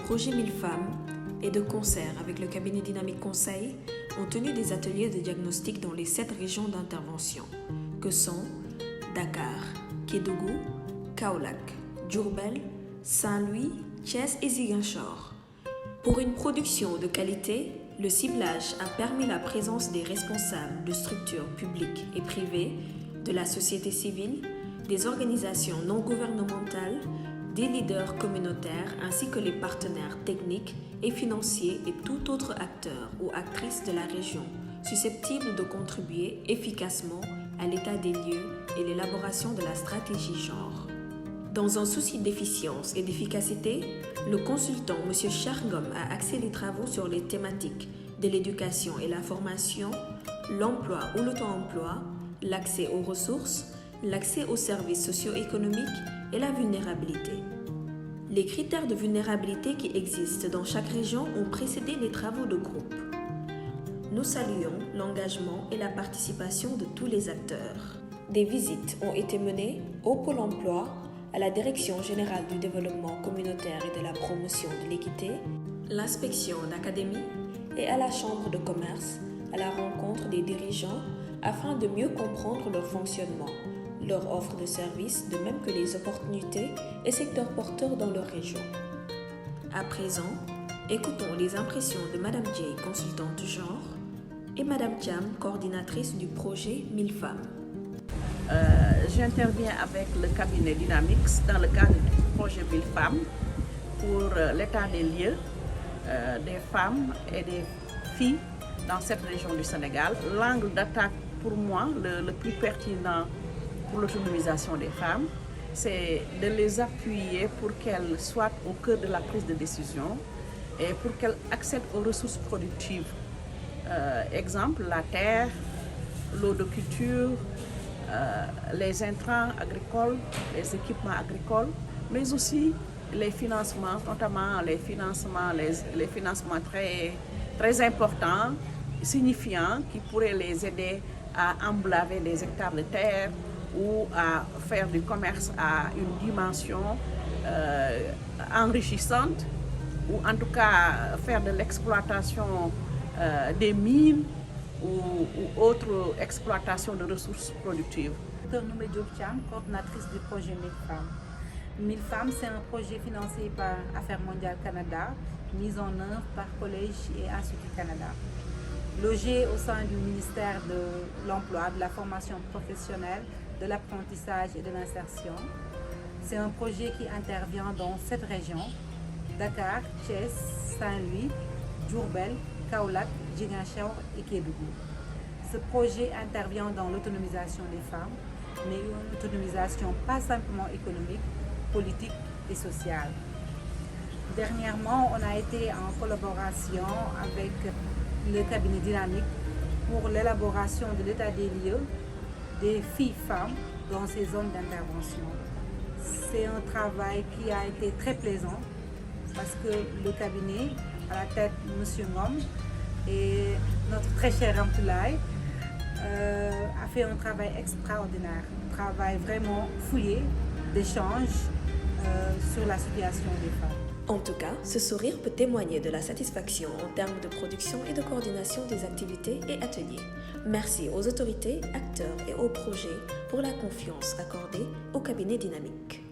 projet 1000 femmes et de concert avec le cabinet Dynamique Conseil ont tenu des ateliers de diagnostic dans les 7 régions d'intervention que sont Dakar, Kédougou, Kaolack, Diourbel, Saint-Louis, Thiès et Ziguinchor. Pour une production de qualité, le ciblage a permis la présence des responsables de structures publiques et privées, de la société civile, des organisations non gouvernementales, des leaders communautaires ainsi que les partenaires techniques et financiers et tout autre acteur ou actrice de la région susceptible de contribuer efficacement à l'état des lieux et l'élaboration de la stratégie genre. Dans un souci d'efficience et d'efficacité, le consultant M. Chargom a axé les travaux sur les thématiques de l'éducation et la formation, l'emploi ou l'auto-emploi, l'accès aux ressources, l'accès aux services socio-économiques et la vulnérabilité. Les critères de vulnérabilité qui existent dans chaque région ont précédé les travaux de groupe. Nous saluons l'engagement et la participation de tous les acteurs. Des visites ont été menées au Pôle emploi, à la Direction générale du développement communautaire et de la promotion de l'équité, l'inspection d'académie et à la Chambre de commerce, à la rencontre des dirigeants afin de mieux comprendre leur fonctionnement, leur offre de services, de même que les opportunités et secteurs porteurs dans leur région. À présent, écoutons les impressions de Mme Jay, consultante genre, et Mme Thiam, coordinatrice du projet 1000 femmes. J'interviens avec le cabinet Dynamics dans le cadre du projet 1000 femmes pour l'état des lieux des femmes et des filles dans cette région du Sénégal. L'angle d'attaque pour moi le plus pertinent pour l'autonomisation des femmes, c'est de les appuyer pour qu'elles soient au cœur de la prise de décision et pour qu'elles accèdent aux ressources productives. Exemple, la terre, l'eau de culture, les intrants agricoles, les équipements agricoles, mais aussi les financements, notamment les financements très importants, signifiants, qui pourraient les aider à emblaver des hectares de terre ou à faire du commerce à une dimension enrichissante, ou en tout cas faire de l'exploitation des mines ou autre exploitation de ressources productives. Dr Noumé Diop Thiam, coordinatrice du projet 1000 femmes. 1000 femmes, c'est un projet financé par Affaires mondiales Canada, mis en œuvre par Collège et Institut Canada. Logé au sein du ministère de l'Emploi, de la formation professionnelle, de l'apprentissage et de l'insertion. C'est un projet qui intervient dans 7 régions: Dakar, Thiès, Saint-Louis, Diourbel, Kaolack, Ziguinchor et Kédougou. Ce projet intervient dans l'autonomisation des femmes, mais une autonomisation pas simplement économique, politique et sociale. Dernièrement, on a été en collaboration avec le cabinet Dynamique pour l'élaboration de l'état des lieux des filles-femmes dans ces zones d'intervention. C'est un travail qui a été très plaisant parce que le cabinet, à la tête M. Ngom et notre très cher Ramtoulaye, a fait un travail extraordinaire, un travail vraiment fouillé d'échange sur la situation des femmes. En tout cas, ce sourire peut témoigner de la satisfaction en termes de production et de coordination des activités et ateliers. Merci aux autorités, acteurs et aux projets pour la confiance accordée au cabinet Dynamique.